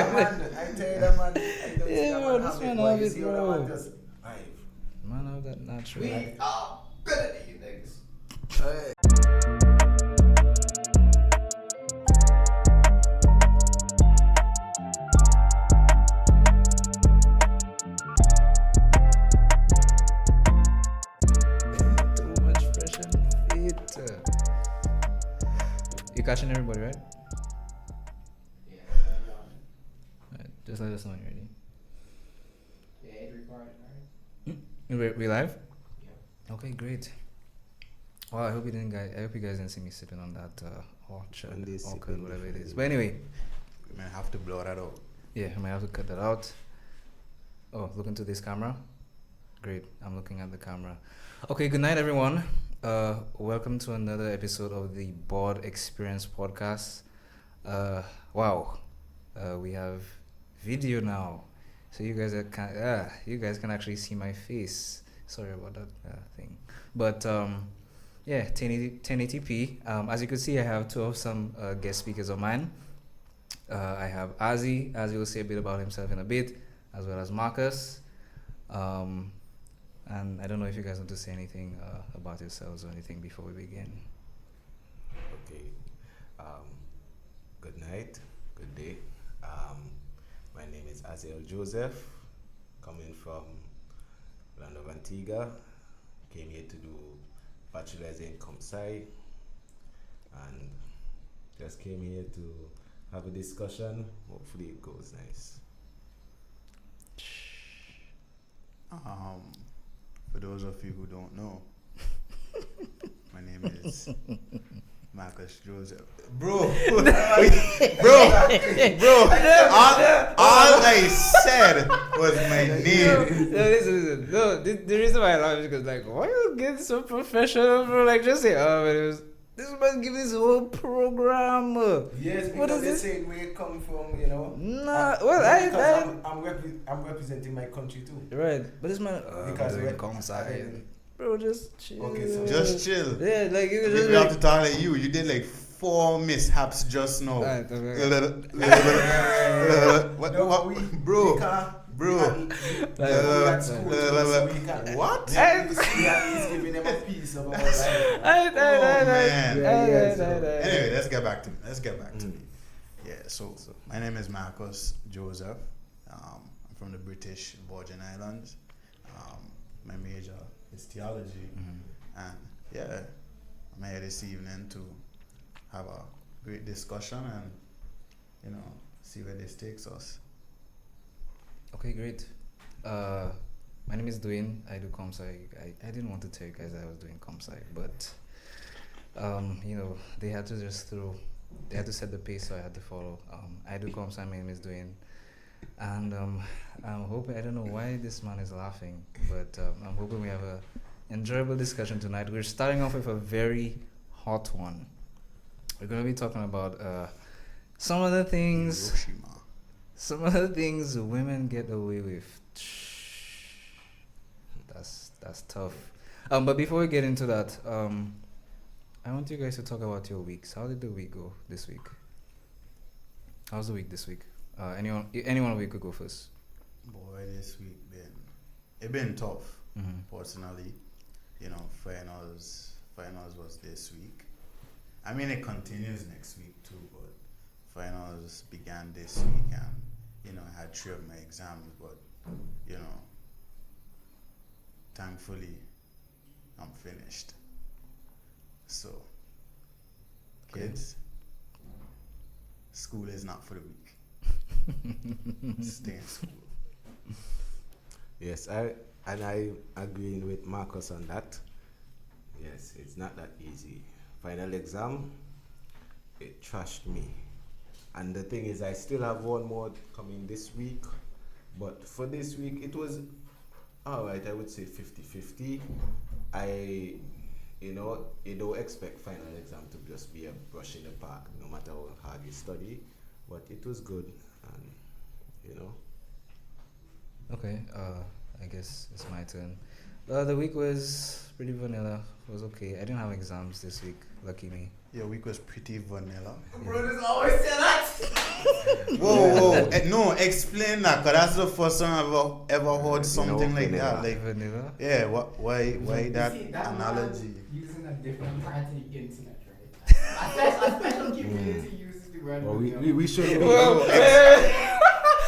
I tell you that, man. I don't Yeah, bro, this man have it, bro. Man just live. Man, have that natural. We are better than you niggas. Hey. Too much fresh and fit. You catching everybody, right? Yeah, Right, just let us know when you're ready. yeah, it's recording, right? We live? Yeah. Okay, great. Well, I hope you guys didn't see me sipping on that orchard, whatever it is. But anyway, We might have to blow that out. yeah, I might have to cut that out. Oh, look into this camera. Great, I'm looking at the camera. Okay, good night, everyone. Welcome to another episode of the Board Experience podcast. Wow, we have video now, so you guys can actually see my face. Sorry about that thing, but yeah, 1080p. As you can see, I have two of some guest speakers of mine. I have Azzy. Azzy will say a bit about himself in a bit, as well as Marcus. And I don't know if you guys want to say anything about yourselves or anything before we begin. Okay. Good night. Good day. My name is Aziel Joseph, coming from land of Antigua. Came here to do bachelor's in comp sci, and just came here to have a discussion. Hopefully it goes nice. For those of you who don't know, my name is Marcus Joseph. Bro, all I said was my name. Listen. No, the reason why I laugh is because, like, why you get so professional, bro? Like, just say, oh, but it was, this man give this whole program. Yes, What because is they this? say where it come from, you know. Nah, well, I'm representing my country too. right, but this man, Because doing when- comp sci. Bro, just chill. Okay, so Just chill. Yeah, like, you can We just have to talk like you. You did like 4 mishaps just now. Alright, What? No, What? we Bro. can't. Bro. We at school too, so we can't. What? We at least giving them a piece of our life. man. Anyway, Anyway, let's get back to me. Yeah, so my name is Marcus Joseph. I'm from the British Virgin Islands. My major is theology. And yeah, I'm here this evening to have a great discussion and, you know, see where this takes us. Okay, great. My name is Dwayne. I do comp sci. I didn't want to tell you guys I was doing comp sci, but you know, they had to set the pace, so I had to follow. I do comp sci. My name is Dwayne, and I'm hoping, I don't know why this man is laughing, but I'm hoping we have a enjoyable discussion tonight. We're starting off with a very hot one. We're going to be talking about some of the things. Hiroshima. Some of the things women get away with. That's tough. But before we get into that, I want you guys to talk about your weeks. How did the week go this week? How's the week this week? Anyone of you could go first. Boy, this week been tough. Mm-hmm. Personally, you know, finals was this week. I mean, it continues next week too, but finals began this week, and you know, I had 3 of my exams, but you know, thankfully, I'm finished. So, kids, school is not for the weak. Stay in school. Yes, I agreeing with Marcus on that. Yes, it's not that easy. Final exam, it trashed me. And the thing is, I still have one more coming this week. But for this week, it was alright, I would say 50-50. You don't expect final exam to just be a brush in the park, no matter how hard you study. But it was good, and you know. Okay, I guess it's my turn. The week was pretty vanilla. It was okay. I didn't have exams this week. Lucky me. Your week was pretty vanilla. Brothers always say that. Whoa, no, explain that, cause that's the first time I've ever heard something like that. Like, vanilla. yeah, why that See, that analogy? man using a different part of the internet, right? A special community uses the word Well, vanilla. we should.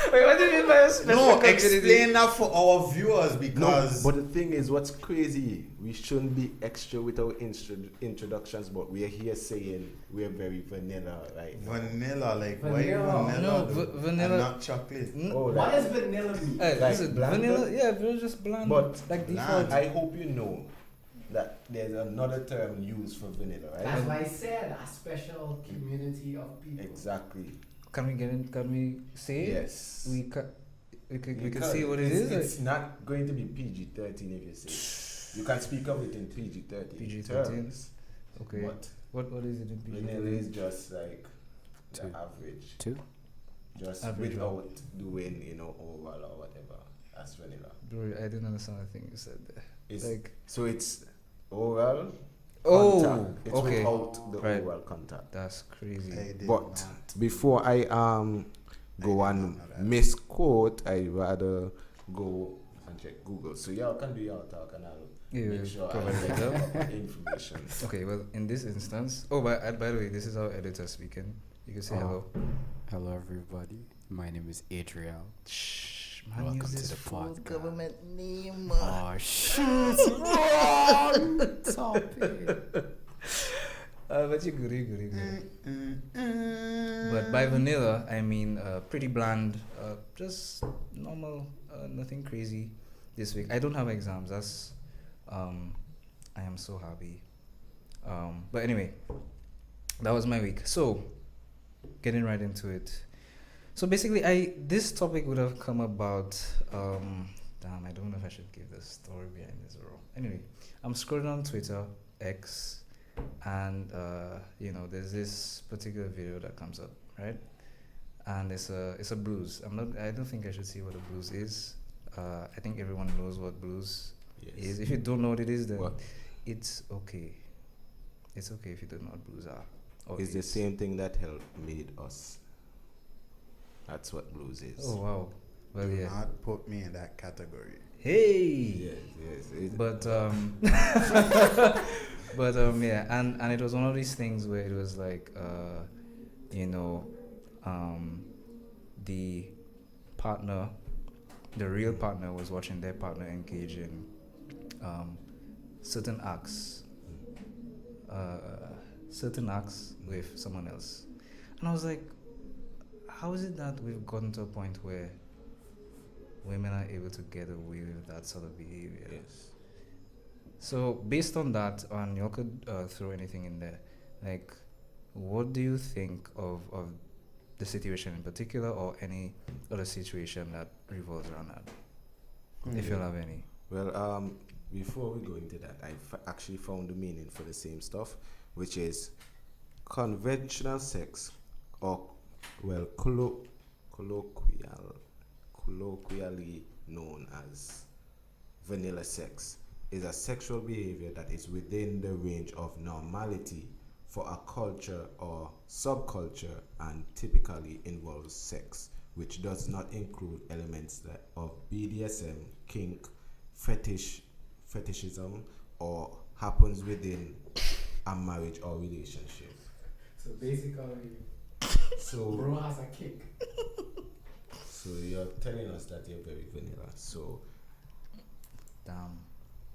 Wait, what do you mean by a special No, community? explain that for our viewers No, because but the thing is, what's crazy, we shouldn't be extra with our introductions, but we're here saying we're very vanilla, right? vanilla, like Vanilla. why vanilla? No, though? vanilla. And not chocolate. Oh, What like, does vanilla mean? Hey, Like listen, bland, vanilla, but- yeah, vanilla just bland. But like bland. default. I hope you know that there's another term used for vanilla, right? That's why I said a special community of people. Exactly. Can we get in? Can we say it? Yes. We can. We can Because see what it it's, is. It's not going to be PG-13 if you say it. You can speak of it in PG-13. PG-13. terms, Okay. But What is it in PG? vanilla is just like the Two. average. Two? Just Average without doing, oval or whatever. That's vanilla. Bro, I didn't understand the thing you said there. It's, Like, so it's oral oh, contact. It's okay. without the Right. oral contact. That's crazy. I did But not. before I I go did and not know that. misquote, I'd rather go and check Google. So y'all can do y'all talk and I'll Yeah, make sure I provide get that. proper information. Okay, well, in this instance, by the way, this is our editor speaking. You can say Oh. hello. Hello, everybody. My name is Adriel. Shh, man, Welcome use to this the full podcast. government name. Oh, shit. Wrong topic. But you're good, you're good. But by vanilla, I mean pretty bland, just normal, nothing crazy this week. I don't have exams. That's, I am so happy. But anyway, that was my week. So, getting right into it. So basically, this topic would have come about. Damn, I don't know if I should give the story behind this or wrong. Anyway, I'm scrolling on Twitter, X, and there's this particular video that comes up, right? And it's a blues. I don't think I should see what a blues is. I think everyone knows what blues is. If you don't know what it is, then What? it's okay. It's okay if you don't know what blues are. Or It's the is. same thing that helped made us. That's what blues is. Oh wow. Well, Do yeah. not put me in that category. Hey. Yes. But yeah, and it was one of these things where it was like the partner, the real partner was watching their partner engage in certain acts with someone else. And I was like, how is it that we've gotten to a point where women are able to get away with that sort of behavior? Yes. So based on that, and you could throw anything in there, like, what do you think of the situation in particular, or any other situation that revolves around that, if you'll have any? Well, before we go into that, I actually found the meaning for the same stuff, which is conventional sex, or colloquially known as vanilla sex, is a sexual behavior that is within the range of normality for a culture or subculture, and typically involves sex, which does not include elements of BDSM, kink, fetishism, or happens within a marriage or relationship. So basically, So, bro has a kick. so you're telling us that you're very vanilla. So, Damn.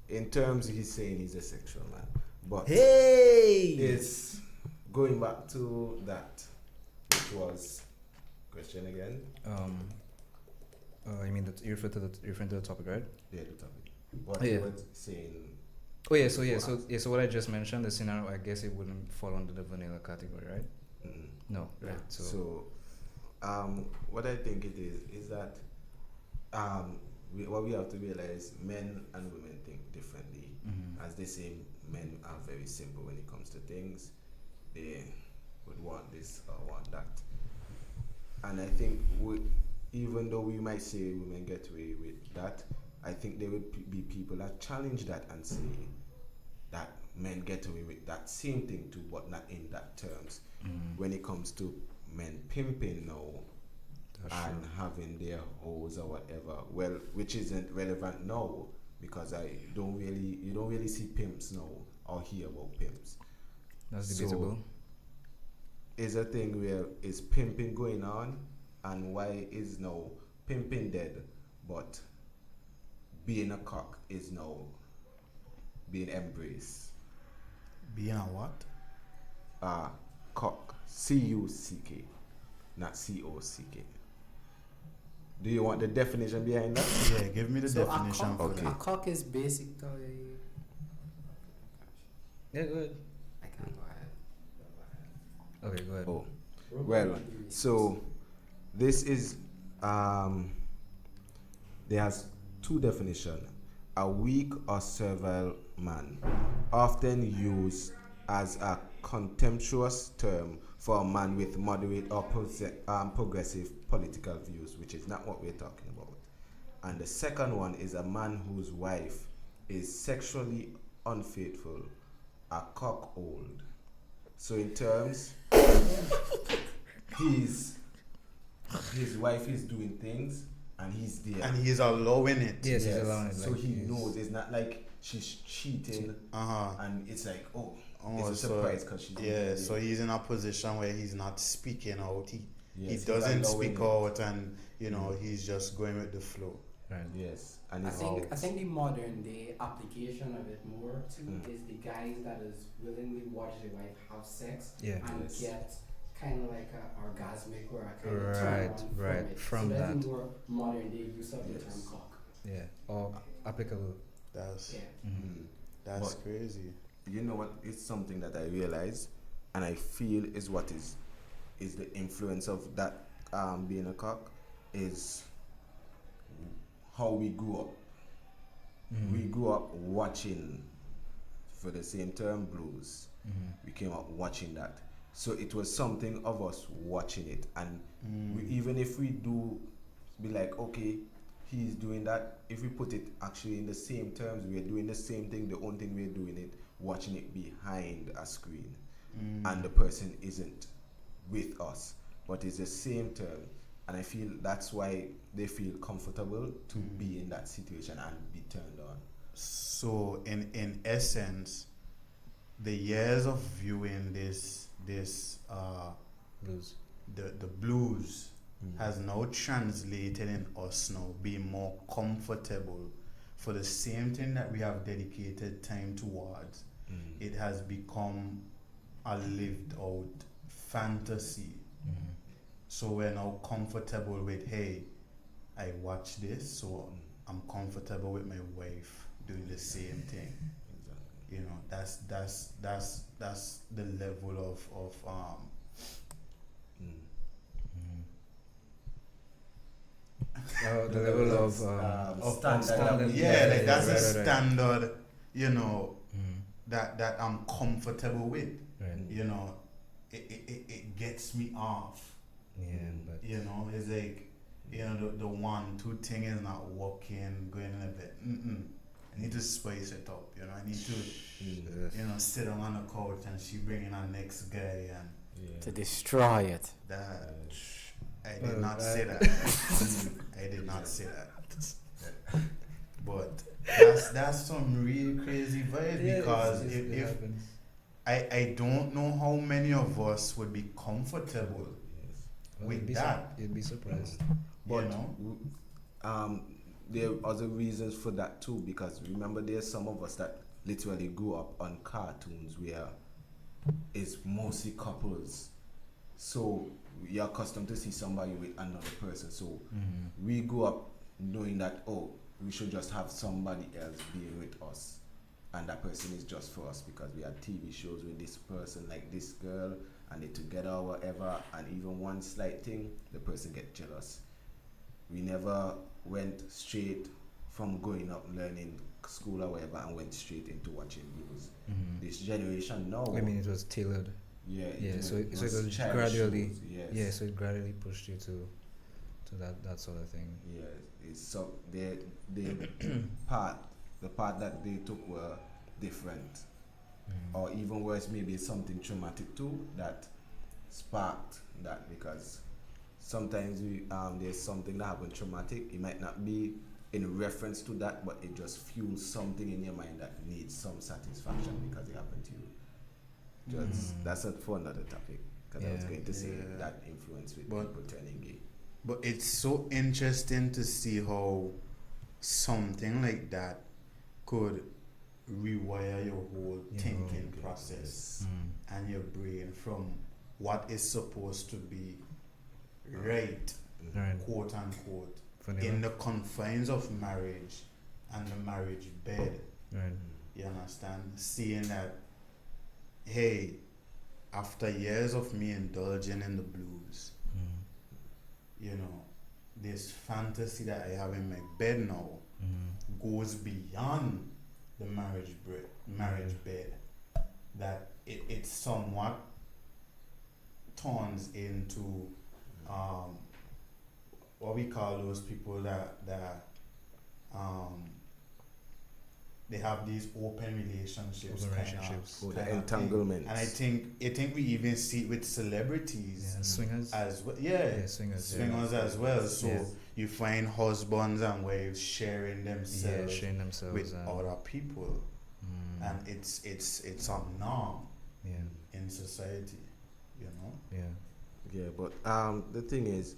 in terms, he's saying he's a sexual man, but Hey. it's going back to that, which was question again. I mean, you refer to the topic, right? Yeah, the topic. What Yeah. you were saying. Oh yeah. So what I just mentioned, the scenario, I guess it wouldn't fall under the vanilla category, right? Mm. No, right? So, what I think it is that what we have to realize, men and women think differently. Mhm. As they say, men are very simple when it comes to things. They would want this or want that. And I think even though we might say women get away with that, I think there would be people that challenge that and say that men get away with that same thing too, but not in that terms. Mhm. When it comes to men pimping now, That's and having their hoes or whatever. Well, which isn't relevant now because you don't really see pimps now or hear about pimps. That's So, debatable. is a thing where is pimping going on and why is now pimping dead but being a cock is now being embraced. Being a what? Cock, C-U-C-K, not C-O-C-K. Do you want the definition behind that? Yeah, give me the So definition for Okay. A cock is basically. Yeah, go ahead. I can't go ahead. Okay, go ahead. Oh, well, so this is there's two definitions. A weak or servile man, often used as a contemptuous term for a man with moderate or progressive political views, which is not what we're talking about. And the second one is a man whose wife is sexually unfaithful, a cuckold. So in terms, his wife is doing things and he's there. and he's allowing it. Yes, he's allowing it. So like, he yes. knows it's not like she's cheating and it's like, oh, Oh, it's a surprise because she's yeah, so he's in a position where he's not speaking out. He Yes, doesn't he's speak allowing out, and he's just going with the flow. Right. Yes, and I it's think the modern day application of it more too is the guys that is willingly watch their wife have sex Yeah. and Yes. get kind of like a orgasmic or a kind of Right, turn on right, from it. from so that's that. the more modern day use of the Yes. term cock. Yeah. Or applicable. Yeah. That's But- crazy. you know what? It's something that I realize, and I feel is what is the influence of that being a cock is how we grew up. We grew up watching, for the same term, blues. We came up watching that, so it was something of us watching it, and we, even if we do be like, okay, he's doing that. If we put it actually in the same terms, we're doing the same thing. The only thing we're doing it, watching it behind a screen, and the person isn't with us, but it's the same term. And I feel that's why they feel comfortable to be in that situation and be turned on. So in essence, the years of viewing this Blues. the blues has now translated in us now being more comfortable for the same thing that we have dedicated time towards. It has become a lived out fantasy. So we're now comfortable with, hey, I watch this, so I'm comfortable with my wife doing the same thing. Exactly. You know, that's the level of The level of standard. like that's a right. standard, that I'm comfortable with. Right. It gets me off. Yeah, but It's like, the 1-2 thing is not working, going in a bit. I need to spice it up. I need to, sit on the couch and she bringing her next guy and To destroy it. that. I did not say that. I did not say that. But that's some real crazy vibe, because if I don't know how many of us would be comfortable with that. You'd be surprised. But there are other reasons for that too, because remember there's some of us that literally grew up on cartoons where it's mostly couples, so you're accustomed to see somebody with another person, so we grew up knowing that, oh, we should just have somebody else being with us, and that person is just for us, because we had TV shows with this person, like this girl, and they together or whatever, and even one slight thing, the person get jealous. We never went straight from growing up learning school or whatever and went straight into watching blues. This generation now, I mean, it was tailored. So it was child gradually, shows, so it gradually pushed you to that sort of thing. Yeah, it's so the part that they took were different, or even worse, maybe something traumatic too that sparked that, because sometimes there's something that happened traumatic. It might not be in reference to that, but it just fuels something in your mind that needs some satisfaction because it happened to you. Just that's for another topic. Because I was Yeah. going to say Yeah. that influence with But- people turning gay. But it's so interesting to see how something like that could rewire your whole Yeah. thinking process Mm. and your brain from what is supposed to be right, Right. quote unquote, Vanilla. in the confines of marriage and the marriage bed. Right. You understand? Seeing that, hey, after years of me indulging in the blues, Mm. you know, this fantasy that I have in my bed now Mm. goes beyond the marriage bed. That it somewhat turns into what we call those people that they have these open relationships, Open kind relationships. Oh, the of thing. entanglements. And I think we even see it with celebrities Yeah. Swingers. as well. Yeah, swingers. Swingers as well. So Yeah. you find husbands and wives sharing Yeah, themselves sharing themselves. with other people, Mm. and it's a norm Yeah. in society, you know. Yeah. Yeah, but the thing is,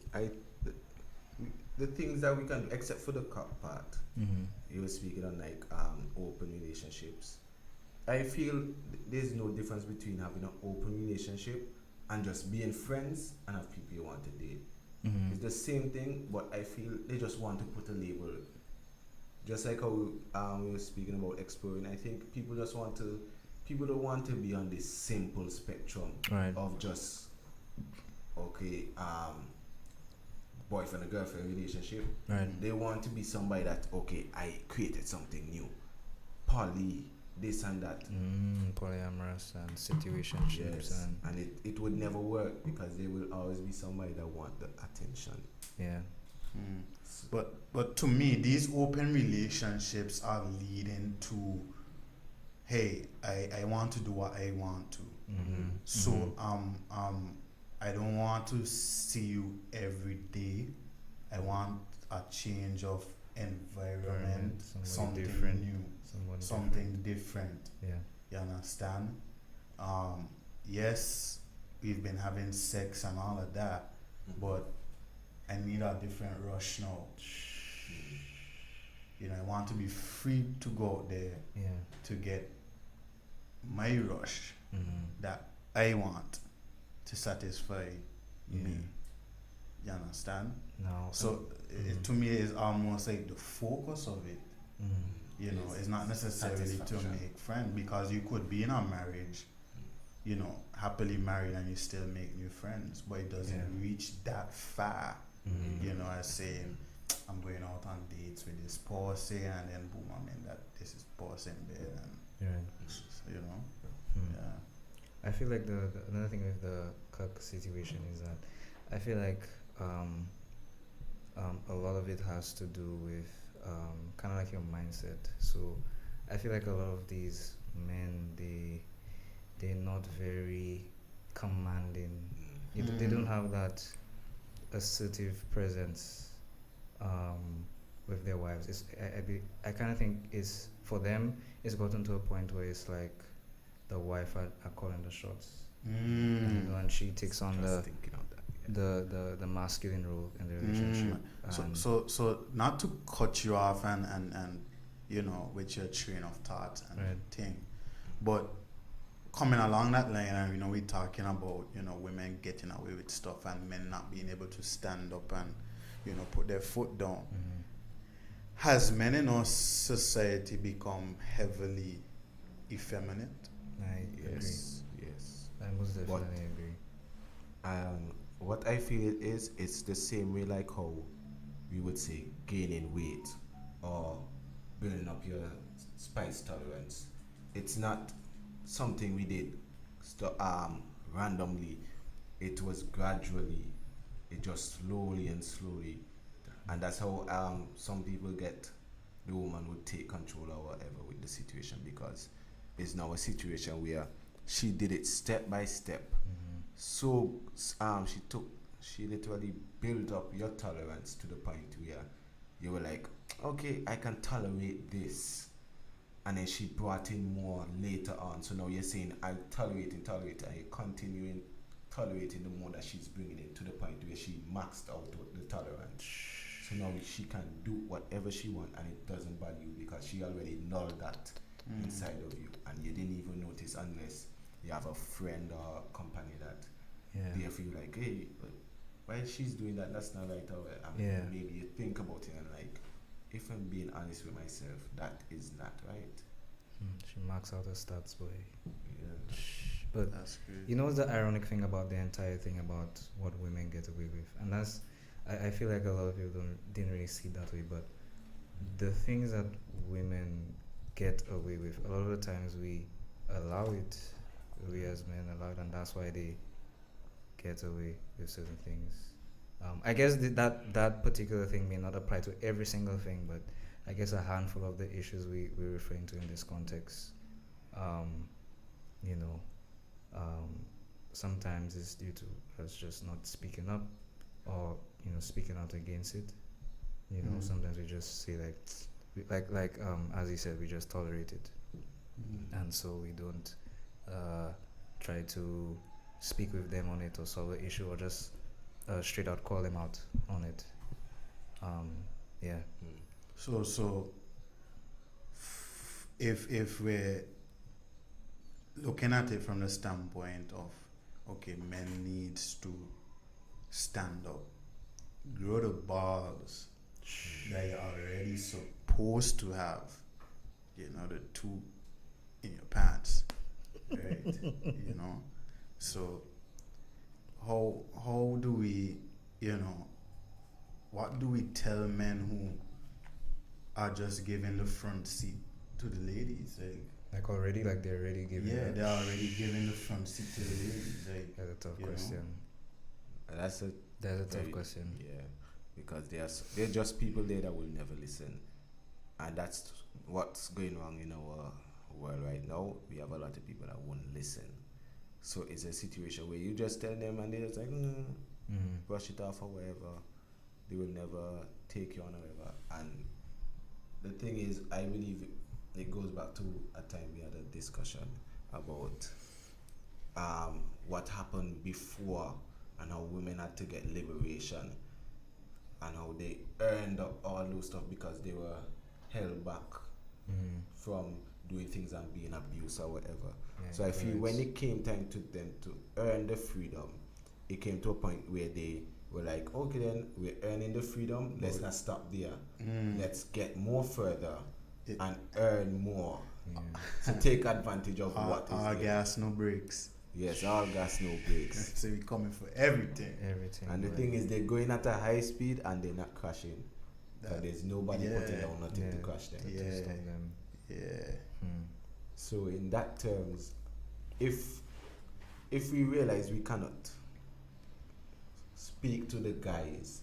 the things that we can do, except for the cop part, Mm-hmm. you were speaking on like open relationships. I feel there's no difference between having an open relationship and just being friends and have people you want to date. Mm-hmm. It's the same thing, but I feel they just want to put a label. Just like how we were speaking about exploring, I think people don't want to be on this simple spectrum Right. of just okay, boyfriend and girlfriend relationship. Right. They want to be somebody that okay, I created something new, poly, this and that. Polyamorous and situationships Yes, and and it would never work because they will always be somebody that want the attention. yeah. But to me, these open relationships are leading to, hey, I want to do what I want to. Mm-hmm. So I don't want to see you every day. I want a change of environment, something different. new, Someone something different. Yeah. You understand? Yes, we've been having sex and all of that, but I need a different rush now. You know, I want to be free to go out there Yeah. to get my rush Mm-hmm. that I want to satisfy Yeah. me. You understand? No. So to me, it's almost like the focus of it. Mm-hmm. You know, it's not necessarily to Satisfaction. make friends, because you could be in a marriage, you know, happily married, and you still make new friends, but it doesn't Yeah. reach that far. Mm-hmm. You know, as saying, I'm going out on dates with this person, and then boom, I'm in that this is person bed, and Right. you know, Hmm. yeah. I feel like the another thing with the cuck situation is that I feel like a lot of it has to do with kind of like your mindset. So I feel like a lot of these men they're not very commanding. They don't have that assertive presence with their wives. I kind of think it's for them. It's gotten to a point where it's like the wife are calling the shots, and she takes on Just thinking of that. Yeah. the masculine role in the relationship. And So not to cut you off and you know, with your train of thought and Right. thing, but coming along that line, and you know, we're talking about, you know, women getting away with stuff and men not being able to stand up and, you know, put their foot down. Mhm. Has men in our society become heavily effeminate? I Yes. agree. Yes. I most What- definitely agree. What I feel is it's the same way like how we would say gaining weight or building up your spice tolerance. It's not something we did randomly. It was gradually. It just slowly and slowly, and that's how some people get the woman would take control or whatever with the situation, because it's now a situation where she did it step by step. Mhm. So she literally built up your tolerance to the point where you were like, okay, I can tolerate this. And then she brought in more later on. So now you're saying, I'm tolerate, and you're continuing tolerating the more that she's bringing in to the point where she maxed out the tolerance. So now she can do whatever she wants and it doesn't bother you because she already nulled that inside of you. And you didn't even notice unless you have a friend or a company that they feel like, hey, why she's doing that, that's not right. Or maybe you think about it and like, if I'm being honest with myself, that is not right. She marks out her stats, boy. Yeah. But That's good. you know the ironic thing about the entire thing about what women get away with, and that's I feel like a lot of people didn't really see it that way, but the things that women get away with, a lot of the times we allow it, we as men allow it, and that's why they get away with certain things. I guess that particular thing may not apply to every single thing, but I guess a handful of the issues we're referring to in this context, you know, sometimes it's due to us just not speaking up or, you know, speaking out against it. You know, sometimes we just say like as he said, we just tolerate it. And so we don't try to speak with them on it or solve the issue or just straight out call them out on it. Yeah. So if we're looking at it from the standpoint of, okay, men needs to stand up, grow the balls that you're already supposed to have, you know, the two in your pants, right? You know, so how do we, you know, what do we tell men who are just giving the front seat to the ladies? Like already, like they're already giving. Yeah, they're already giving the front seat to the ladies. Like, That's a tough you know? question. That's a That's a tough very- question. Yeah, because they're just people there that will never listen, and that's what's going wrong in our world right now. We have a lot of people that won't listen, so it's a situation where you just tell them and they're just like, brush it off or whatever. They will never take you on or whatever. And the thing is, I believe it goes back to a time we had a discussion about what happened before and how women had to get liberation and how they earned up all those stuff because they were held back from doing things and being abused or whatever. Yeah, So I feel correct. when it came time to them to earn the freedom, it came to a point where they were like, okay, then we're earning the freedom, let's not stop there. Let's get more further and earn more. Yeah. So take advantage of what all is there. gas, no brakes. Yes, all gas, no brakes. So we coming for everything. Everything. And the right. thing is, they're going at a high speed and they're not crashing. That- But there's nobody putting yeah, down nothing to yeah, crash them. to Yeah. stop them. Yeah. So in that terms, if we realize we cannot speak to the guys,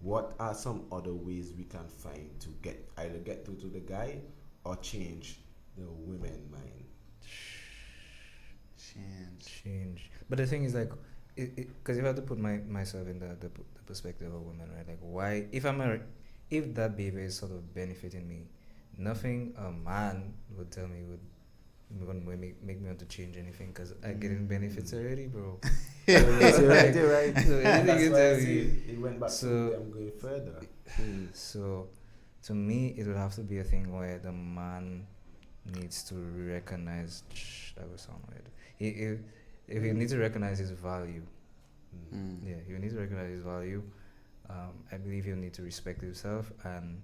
what are some other ways we can find to either get through to the guy or change the women mind? Change. But the thing is, like, because if I had to put myself in the perspective of a woman, right? Like, why, if that behavior is sort of benefiting me, nothing a man would tell me would make me want to change anything, because I getting benefits already, bro. You're right, you're right. So anything That's you why I tell say me. it went back So- to them going further. So, to me, it would have to be a thing where the man needs to recognize. That would sound weird. If he needs to recognize his value, yeah, he will need to recognize his value. I believe he'll need to respect himself, and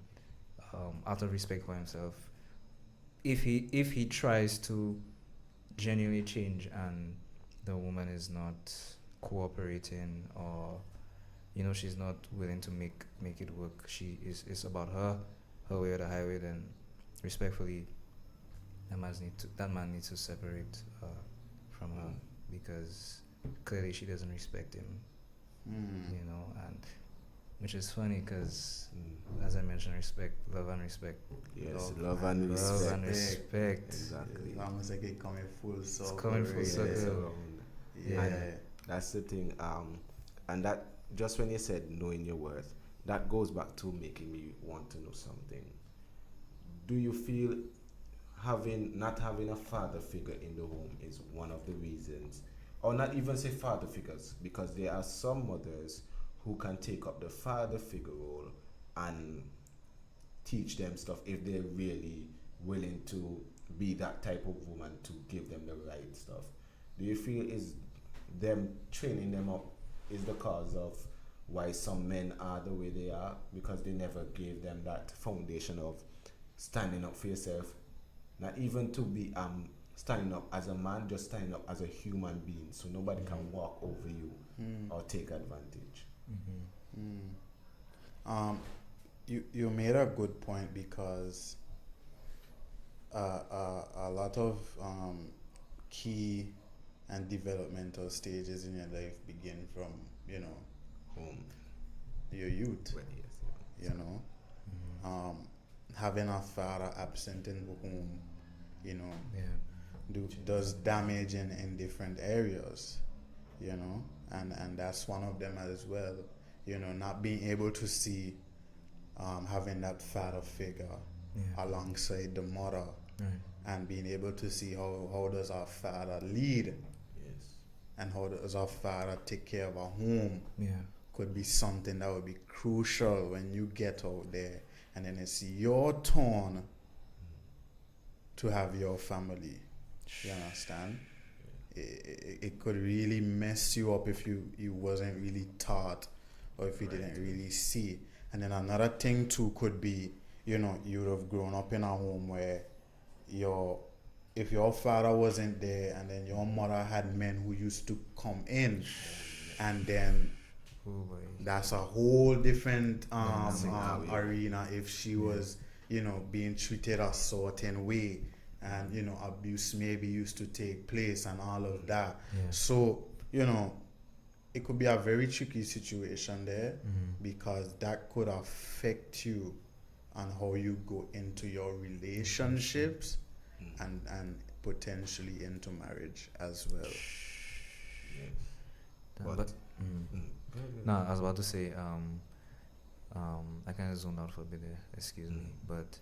out of respect for himself, if he tries to genuinely change and the woman is not cooperating, or she's not willing to make it work, it's about her way or the highway, then respectfully that man needs to separate from her, because clearly she doesn't respect him, and which is funny because, as I mentioned, love and respect. Yes, love and respect. Love and respect. Exactly. Almost like it coming full circle. coming full right? circle. Yes, around. Yeah. And that's the thing. And that just when you said knowing your worth, that goes back to making me want to know something. Do you feel not having a father figure in the home is one of the reasons, or not even say father figures, because there are some mothers who can take up the father figure role and teach them stuff if they're really willing to be that type of woman to give them the right stuff. Do you feel is them training them up is the cause of why some men are the way they are, because they never gave them that foundation of standing up for yourself, not even to be standing up as a man, just standing up as a human being, so nobody can walk over you or take advantage. You made a good point, because a lot of key and developmental stages in your life begin from Home. your youth. Well, yes, You know, having a father absent in the home, Yeah. does damage in different areas. And that's one of them as well. Not being able to see, having that father figure Yeah. alongside the mother, Right. and being able to see how does our father lead, yes. and how does our father take care of our home, Yeah. could be something that would be crucial when you get out there, and then it's your turn to have your family. You understand? It could really mess you up if you wasn't really taught, or if you didn't really see. And then another thing too could be, you would have grown up in a home where if your father wasn't there, and then your mother had men who used to come in, and then Oh boy. that's a whole different Scenario. arena if she was being treated a certain way, and abuse maybe used to take place and all of that. Yeah. So it could be a very tricky situation there, because that could affect you on how you go into your relationships, and potentially into marriage as well. Yes. But, But- mm. Mm. No, I was about to say, I kind of zoned out for a bit there, excuse me, but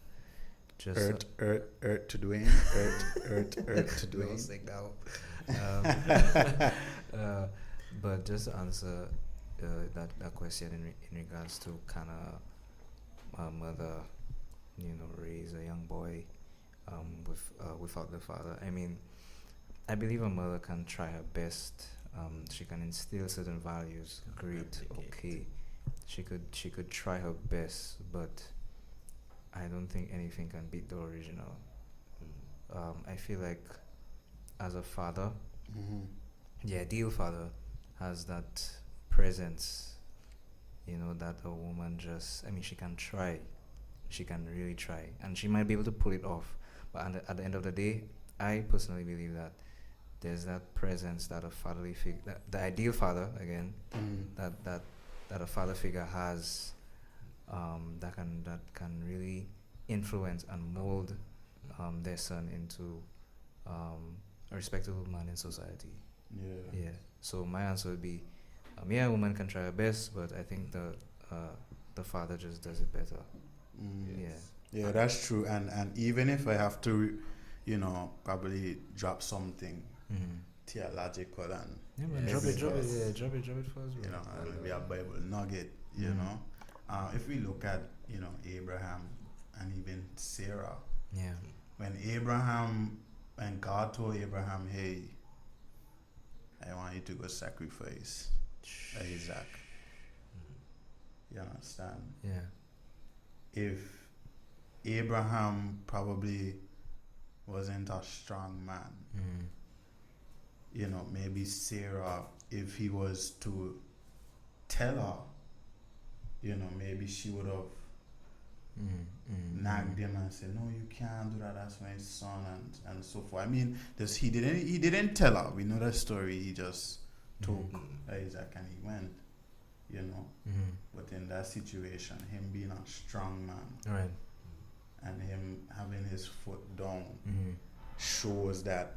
just Earth to Dwayne, Earth to we all Dwayne. sing now. But just to answer that question in regards to kind of a mother, raise a young boy without the father. I mean, I believe a mother can try her best. She can instill certain values. Great, Replicate. okay. She could try her best, but I don't think anything can beat the original. I feel like as a father, the ideal father has that presence, that a woman she can try. She can really try. And she might be able to pull it off. But at the end of the day, I personally believe that there's that presence that a fatherly figure, the ideal father, again, that a father figure has, that can really influence and mold their son into a respectable man in society. Yeah. So my answer would be, a woman can try her best, but I think the father just does it better. Yes. Yeah, that's true. And even if I have to, probably drop something theological and Yeah, man, Yes. drop it for us, bro. maybe a Bible nugget, if we look at Abraham and even Sarah, Yeah. when God told Abraham, hey, I want you to go sacrifice Isaac, you understand? Yeah. If Abraham probably wasn't a strong man, maybe Sarah, if he was to tell her, maybe she would have nagged him and said, no, you can't do that, that's my son, and so forth. I mean, he didn't tell her. We know that story. He just took Isaac and he went, But in that situation, him being a strong man, Right. and him having his foot down, shows that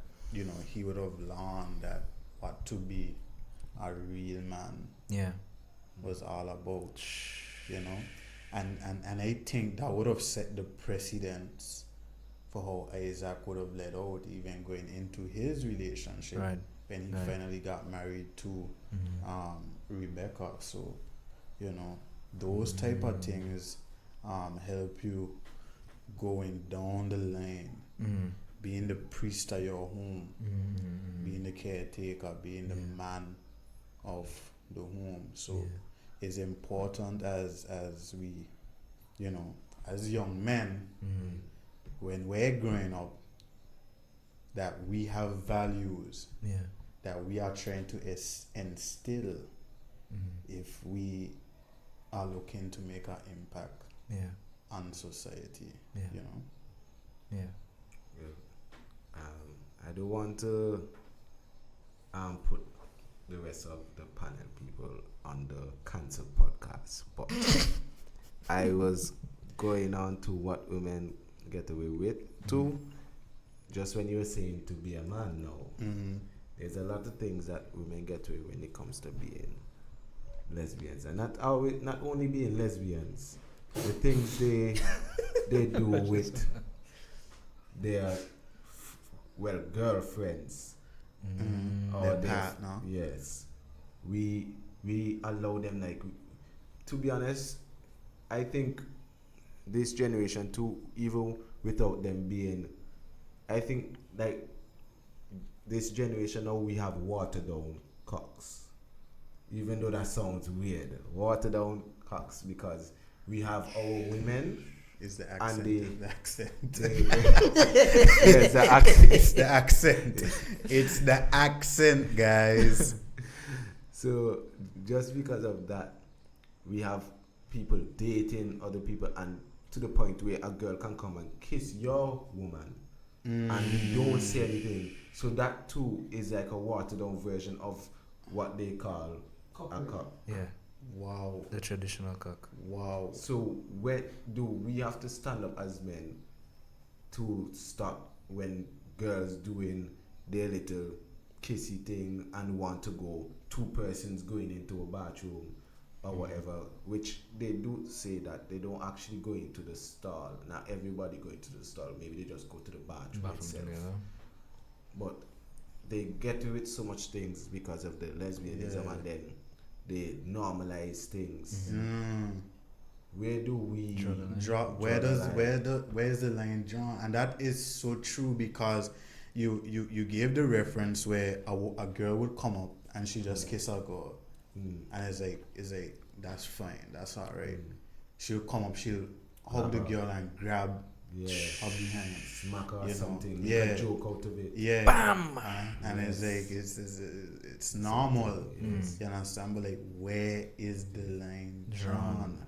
he would have learned that what to be a real man, Yeah. was all about, you know. And I think that would have set the precedence for how Isaac would have led out even going into his relationship Right. when he Right. finally got married to Mm-hmm. Rebecca. So, you know, those type of things help you going down the line, Mm-hmm. being the priest of your home, Mm-hmm. being the caretaker, being the Yeah. man of the home. So Yeah. it's important as we, you know, as young men, Mm-hmm. when we're growing up, that we have values Yeah. that we are trying to instill Mm-hmm. if we are looking to make an impact Yeah. on society, Yeah. you know. Yeah. Yeah. I don't want to put the rest of the panel people on the cancer podcast, but I was going on to what women get away with too. Just when you were saying to be a man now, Mm-hmm. there's a lot of things that women get away when it comes to being lesbians, and not only being lesbians, the things they do with their girlfriends Mm-hmm. or Their their partner. yes, we allow them, like, to be honest, I think this generation too, even without them being, I think, like, this generation now we have watered down cocks, even though that sounds weird, watered down cocks, because we have our women Is the and accent? they, The accent. yes, the accent. It's the accent. It's the accent, guys. So just because of that, we have people dating other people, and to the point where a girl can come and kiss your woman and we don't say anything. So that too is like a watered down version of what they call a cock. Yeah. Wow. The traditional cock. Wow. So where do we have to stand up as men to stop when girls doing their little kissy thing and want to go, two persons going into a bathroom or whatever, which they do say that they don't actually go into the stall. Not everybody go into the stall. Maybe they just go to the bathroom itself. together. But they get away with so much things because of the lesbianism, Yeah. and then they normalize things. Mm. Where do we Draw the line. Where Draw the does line. where's the line drawn? And that is so true, because you gave the reference where a girl would come up and she just kiss a girl, and it's like that's fine, that's all right. She'll come up, she'll hug the girl and grab Yeah, her behind, smack or you know, something. yeah. Make a joke out of it. yeah, Bam! and Yes. it's like it's normal, Yes. you understand? But like, where is the line drawn?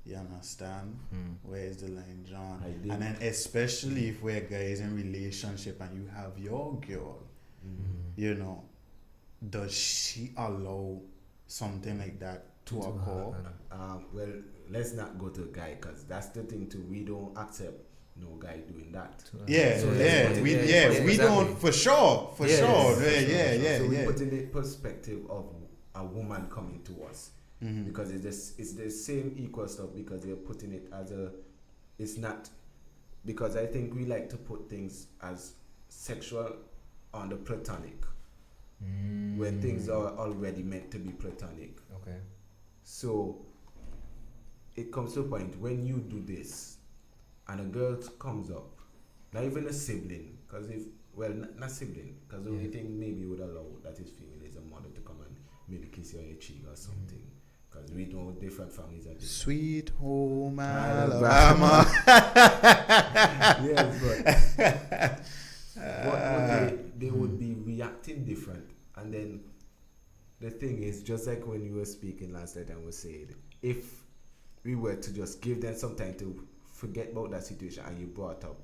You understand? Where is the line drawn? I did. And then especially if we're guys in relationship and you have your girl, you know, does she allow something like that to occur? Well, let's not go to a guy, because that's the thing too. We don't accept no guy doing that. Yeah, So we exactly. don't, for sure, Yeah, sure. yes, Yeah. So we put in the perspective of a woman coming to us, because it's the same equal stuff, because they're putting it as it's not, because I think we like to put things as sexual on the platonic when things are already meant to be platonic. Okay. So it comes to a point when you do this and a girl comes up, not even a sibling, because not sibling, because the only thing maybe would allow that is female is a mother to come and maybe kiss you on your cheek or something, because we know different families are different. Sweet home Alabama. Alabama. Yes, but they would be reacting different. And then the thing is, just like when you were speaking last night and was saying, if we were to just give them some time to forget about that situation, and you brought up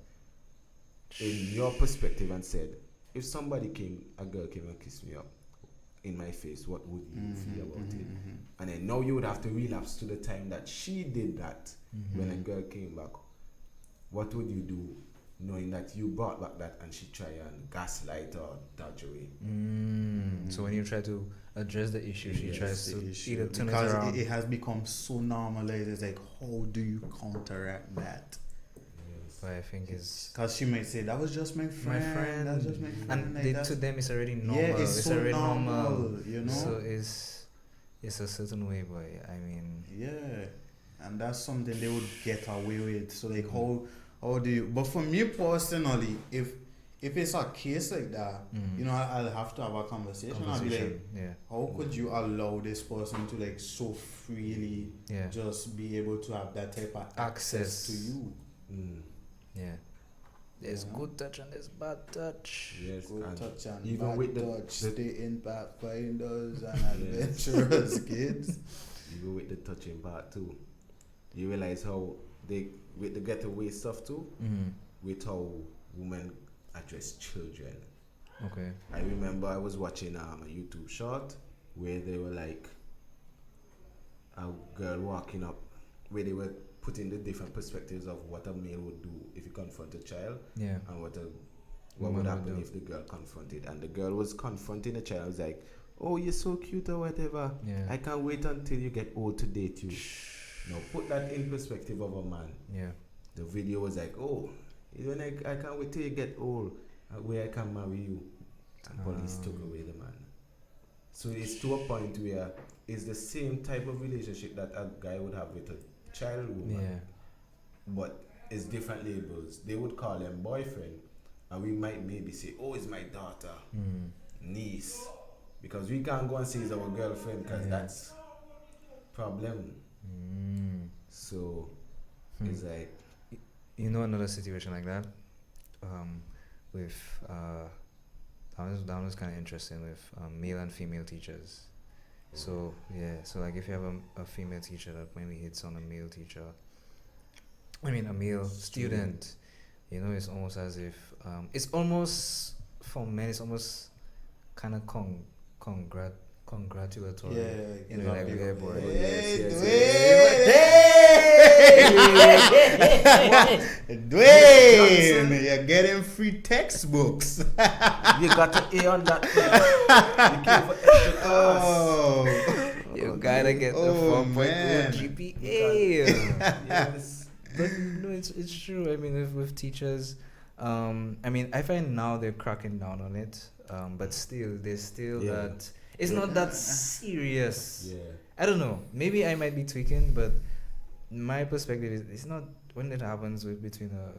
in your perspective and said, if a girl came and kissed me up in my face, what would you feel about it? And then now you would have to relapse to the time that she did that when a girl came back. What would you do, knowing that you brought back that and she tried and gaslight or dodge away? So when you try to address the issue. She Yes, tries the to issue. either turn it Because around. it has become so normalized. It's like, how do you counteract that? Yes. But I think it's Because she might say, that was just my friend. That was just my friend. and like they, that's- to them it's already normal. Yeah, it's so already normal, you know? So it's a certain way, boy. I mean, Yeah, and that's something they would get away with. So like, how do you? But for me personally, if it's a case like that, you know, I'll have to have a conversation. I'll be like, yeah, how could you allow this person to like so freely yeah, just be able to have that type of access to you? Mm. yeah. There's Yeah. good touch and there's bad touch. Yes, Good and touch and even bad with the- touch, the- stay in pathfinders and adventurous kids. even with the touching part too, you realize how they with the getaway stuff too, with how women address children. Okay. I remember I was watching a YouTube short where they were like a girl walking up, where they were putting the different perspectives of what a male would do if he confront a child Yeah. and what Woman would would happen do. if the girl confronted. And the girl was confronting the child. Was like, "Oh, you're so cute or whatever. Yeah. I can't wait until you get old to date you." Now put that in perspective of a man. Yeah. The video was like, "Oh, even I can't wait till you get old, where I can marry you." And police took away the man. So it's to a point where it's the same type of relationship that a guy would have with a child woman, Yeah. but it's different labels. They would call them boyfriend, and we might maybe say, "Oh, it's my daughter, niece," because we can't go and say it's our girlfriend because Yeah. that's problem. So it's like, You know another situation like that, with that was kind of interesting with male and female teachers. So yeah, so like if you have a female teacher that maybe hits on a male teacher, I mean a male student, you know, it's almost as if it's almost for men, it's almost kind of congratulatory. You know, like yeah, boy. Dwayne, you're getting free textbooks. you got an A on that. You came for extra class. Oh, You gotta get the Oh, 4.0 man. GPA. Yes. But no, it's true. I mean, with teachers, I mean, I find now they're cracking down on it. But still, there's still Yeah. that. It's not that serious. Yeah. I don't know. Maybe I might be tweaking, but my perspective is it's not when it happens between a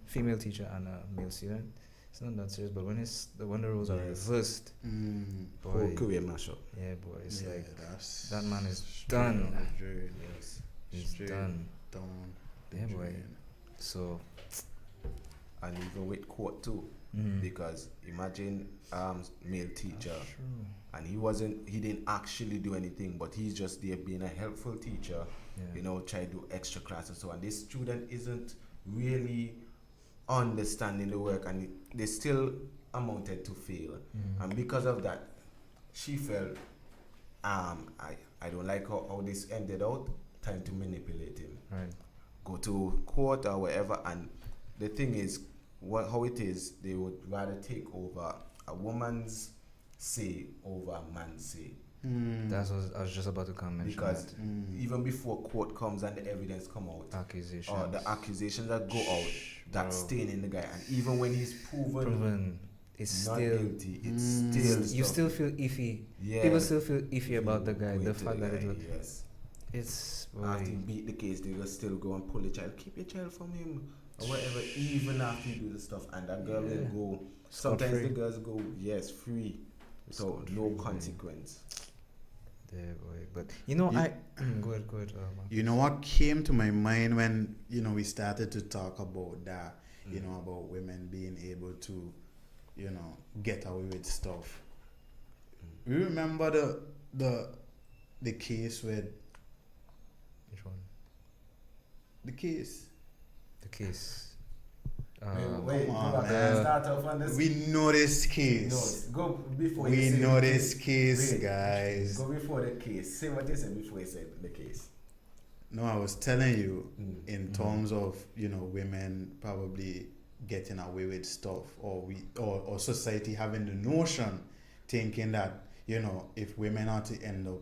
female teacher and a male student. It's not that serious. But when the roles are Yes. reversed, Whole boy, career mashup. yeah, boy, it's like that's that man is straight done. on the drain. Yes. he's Straight done. down the Yeah, boy. drain. So. And even with court too, because imagine male teacher, True. and he didn't actually do anything, but he's just there being a helpful teacher, Yeah. you know, try to do extra classes. So, and this student isn't really understanding the work, and they still amounted to fail. And because of that, she felt, I don't like how this ended out. Time to manipulate him. Right. Go to court or wherever. And the thing is, how it is, they would rather take over a woman's say over a man's say. That's what I was just about to comment. Because even before court comes and the evidence come out, Accusation. or the accusations that go out, that's bro. staying in the guy. And even when he's proven it's not still guilty, it's still you stuff. still feel iffy. Yeah. People still feel iffy about the guy. Going The to fact that it was yes. it's After he boy, beat the case, they will still go and pull the child. Keep your child from him or whatever. Even after you do the stuff, and that girl Yeah. will go. Scot-free. Sometimes the girls go free, so Scot-free, no man. consequence. yeah, boy. But you know, You- I go ahead. Mark. You know what came to my mind when we started to talk about that, about women being able to, get away with stuff. You remember the case with Which one? the case? The case. Wait, come on, go back man. and start off on this. We know this case. No, go before you We say know the this case, Wait. guys. Go before the case. Say what you said before you said the case. No, I was telling you in Mhm. terms of women probably getting away with stuff, or society having the notion, thinking that if women are to end up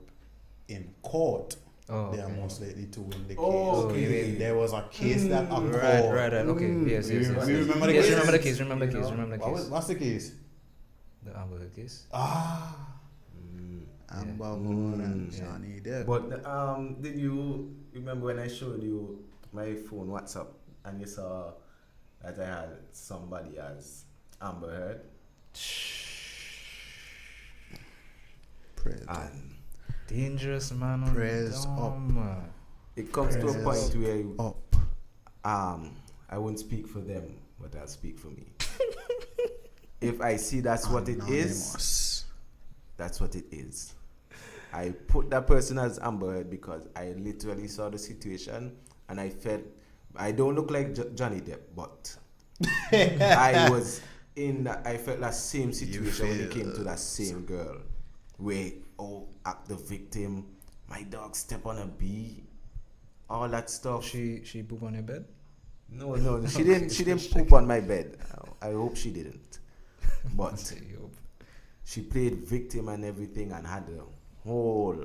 in court, Oh, they are okay. most likely to win the case. Oh, okay. okay. There was a case that a court. Right. Okay. Yes. We remember the Yes, case? remember the case. Remember the You case. know? Remember the case. What's the case? The Amber Heard case. Amber Heard and Yeah. Johnny Depp. But did you remember when I showed you my phone WhatsApp and you saw that I had somebody as Amber Heard? Praise And Dangerous man on Press dome. it comes to a Press point where you, up. I won't speak for them, but I'll speak for me. If I see that's what it is, Anonymous. that's what it is. I put that person as Amber Heard because I literally saw the situation and I felt I don't look like Johnny Depp, but I felt that same situation when it came to that same girl, where act the victim, my dog step on a bee, all that stuff. She poop on your bed. No, she didn't poop on my bed. I hope she didn't. But Say, yo. she played victim and everything and had the whole,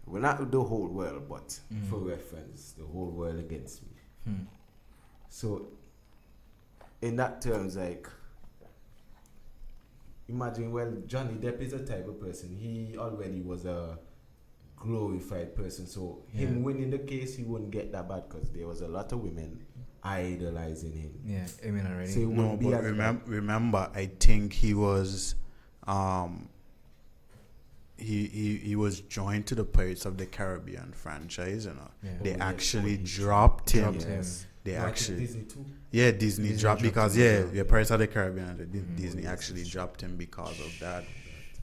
well, not the whole world, but for reference, the whole world against me. So, in that terms, like, imagine, well, Johnny Depp is a type of person. He already was a glorified person. So, him winning the case, he wouldn't get that bad because there was a lot of women idolizing him. Yeah, I mean already. So, it No, wouldn't be but as bad. remember, I think he was, he was joined to the Pirates of the Caribbean franchise. Yeah. They Oh, yes. actually Oh, he dropped him. dropped him. They No, I think actually, Disney too. yeah, Disney Disney dropped dropped because him. the Pirates of the Caribbean, Disney yes, actually it's true. dropped him because of that.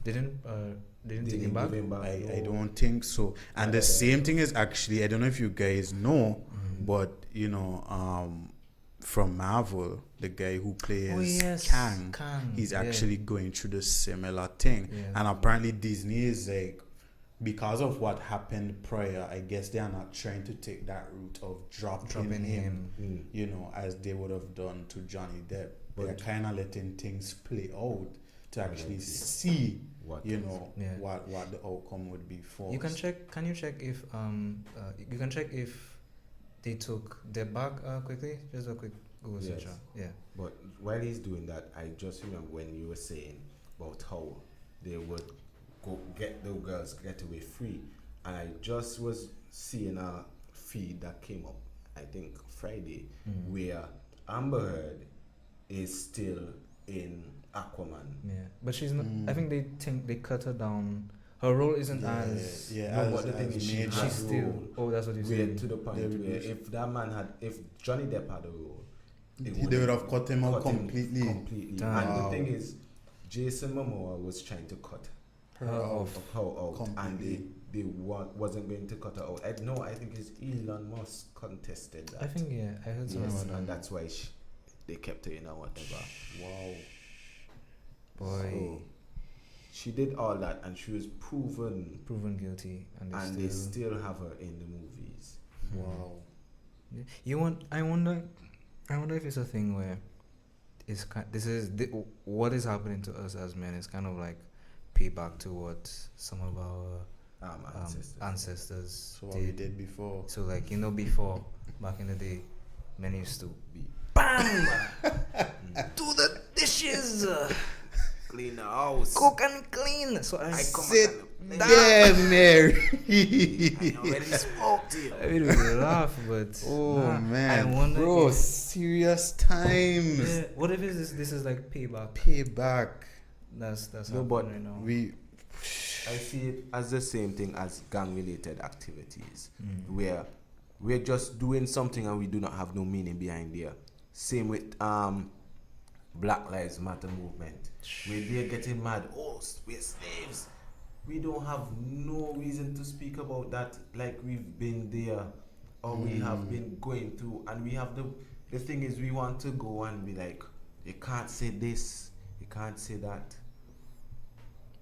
Didn't take Didn't him back? give him back, I no. don't think so. And the same thing is actually, I don't know if you guys know, but from Marvel, the guy who plays Kang, he's actually going through the similar thing. Yeah. And apparently Disney is like, because of what happened prior, I guess they are not trying to take that route of dropping him, as they would have done to Johnny Depp. They're kind of letting things play out to actually see, What what the outcome would be for. You can check. Can you check if you can check if they took Depp back quickly? Just a quick Google search. Yes. Yeah. But while he's doing that, I just remember when you were saying about how they would go get the girls get away free, and I just was seeing a feed that came up, I think Friday, where Amber Heard is still in Aquaman. Yeah, but she's not. I think they cut her down. Her role isn't as. No, but the thing is, major. She's still. Oh, that's what you Where said. to the point They where reduced- if Johnny Depp had a role, they would have cut him out completely. Damn. And Wow. the thing is, Jason Momoa was trying to cut Her off. her out, and Completely. they wasn't going to cut her out. I think it's Elon Musk contested that. I think I heard something Yes, about and that. that's why they kept her in or whatever. Wow. Boy, So, she did all that, and she was proven, proven guilty, and they still have her in the movies. Wow. I wonder if it's a thing where what is happening to us as men is kind of like payback to what some of our ancestors So what we did before. So like before, back in the day, men used to Be- BAM! Do the dishes, Clean the house. cook and clean. So I Sit down. there, Mary. I already spoke to you. I mean, we laugh, but Oh nah, man, I wonder bro, if, serious times. yeah, what if this is like payback? Payback. That's No, happening but right now. We I see it as the same thing as gang-related activities, where we're just doing something and we do not have no meaning behind there. Same with Black Lives Matter movement, where they're getting mad. Oh, we're slaves. We don't have no reason to speak about that, like we've been there, or we have been going through, and we have the thing is we want to go and be like, you can't say this, you can't say that.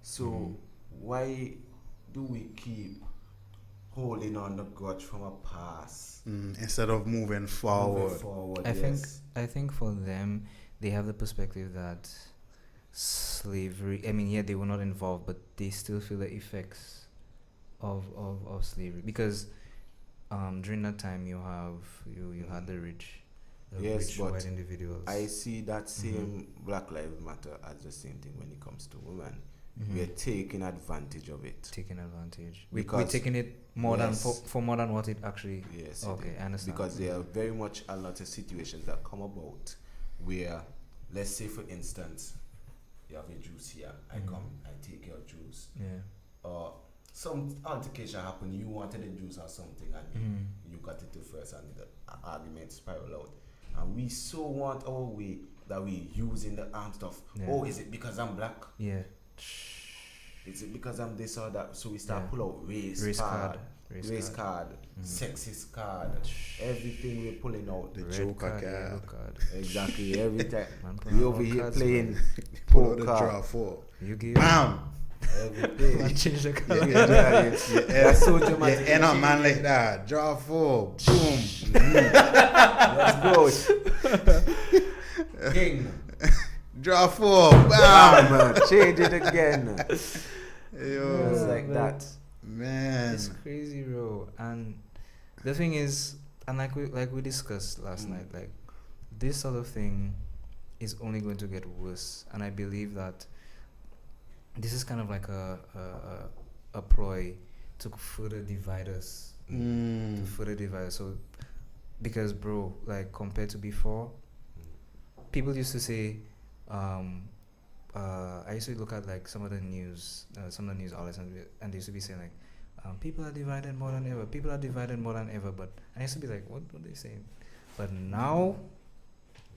So why do we keep holding on the grudge from a past? instead of moving forward. Moving forward, I yes. think for them, they have the perspective that slavery. I mean, yeah, they were not involved, but they still feel the effects of slavery because during that time you had the Yes, rich but white individuals. I see that Mhm. same Black Lives Matter as the same thing when it comes to women. Mhm. We're taking advantage of it. Taking advantage. We're Because taking it more than yes. for more than what it actually. Yes. it Okay, is. I understand. Because there are very much a lot of situations that come about where, let's say for instance, you have a juice here. I Mhm. come, I take your juice. Yeah. Or some altercation happened. You wanted the juice or something, and Mhm. you got it to first, and the argument spiral out. And we so want our way that we use in the arm stuff. Yeah. Oh, is it because I'm black? Yeah. Is it because I'm this or that? So we start Yeah. pull out race Race card, card. race card, Mhm. sexist card, everything we're pulling out. The Red Joker card, yellow card. card. Exactly, every time. Man, put We on over all here cards, playing man. Pull out the poker. draw 4. You give. Bam! Everything. Man, change the color. That's so dramatic. Yeah, and a man like that. Draw 4. Boom. Let's go. King. Draw 4. Bam! Bam. Change it again. Yo. Just like man. that. Man. It's crazy, bro. And the thing is, and like we discussed last night, like this sort of thing is only going to get worse. And I believe that this is kind of like a ploy to further divide us. To further divide us. So because, bro, like compared to before, people used to say, I used to look at like some of the news outlets, and they used to be saying like, people are divided more than ever. People are divided more than ever. But I used to be like, what are they saying? But now,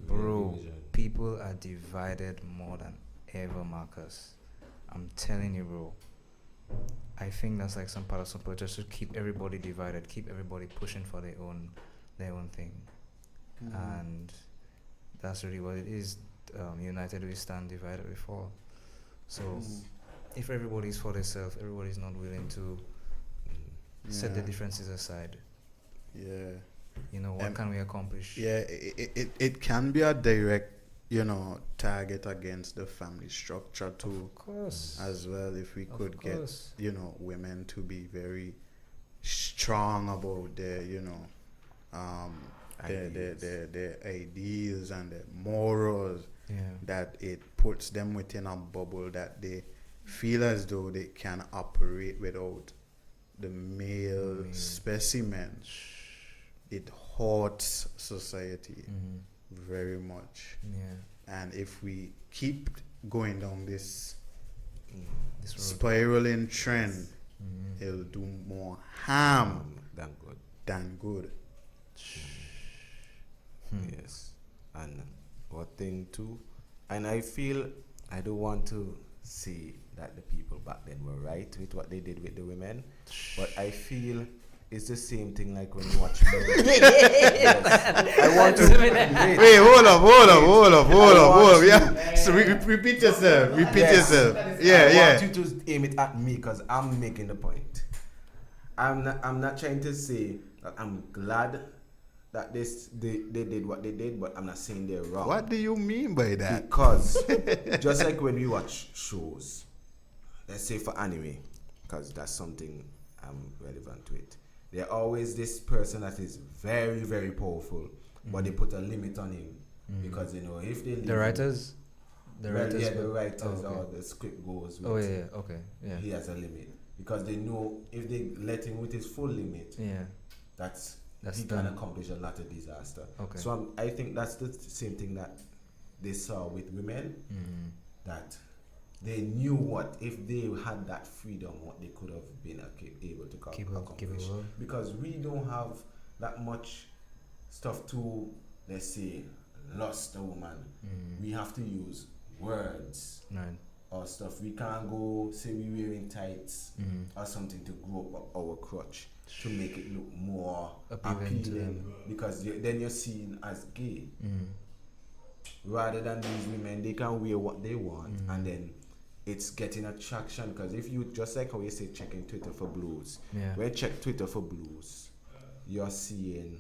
bro, people are divided more than ever, Marcus. I'm telling you, bro. I think that's like some part of some protest to keep everybody divided, keep everybody pushing for their own thing, and that's really what it is. United we stand, divided we fall. So if everybody's for themselves, everybody's not willing to set the Yeah. differences aside. Yeah. You know, what can we accomplish? Yeah, it can be a direct, target against the family structure too, Of course. as well. If we Of could get, course. women to be very strong about their, their ideals and their morals, Yeah. that it puts them within a bubble that they feel as though they can operate without the male specimen. It hurts society very much. Yeah. And if we keep going down this This road. spiraling trend, it'll do more harm Thank God. than good. Yes. And what thing too, and I feel I don't want to say that the people back then were right with what they did with the women, but I feel it's the same thing like when you watch movies. Yes. I want to Wait, hold up. Yeah. So repeat yourself. I want you to aim it at me because I'm making the point. I'm not trying to say that I'm glad that they did what they did, but I'm not saying they're wrong. What do you mean by that? Because just like when we watch shows, let's say for anime, because that's something I'm relevant to it. There's always this person that is very, very powerful, but they put a limit on him because if they leave The writers. the writers or the script goes with, he has a limit because they know if they let him with his full limit, That's he can accomplish a lot of disaster. Okay. So I think that's the same thing that they saw with women, that they knew what if they had that freedom, what they could have been able to accomplish. Because we don't have that much stuff to, let's say, lust a woman. We have to use words or stuff. We can't go say we wearing tights or something to grow up our crotch to make it look more appealing because then you're seen as gay. Rather than these women, they can wear what they want and then it's getting attraction. Because if you, just like how you say checking Twitter for blues, when you check Twitter for blues, you're seeing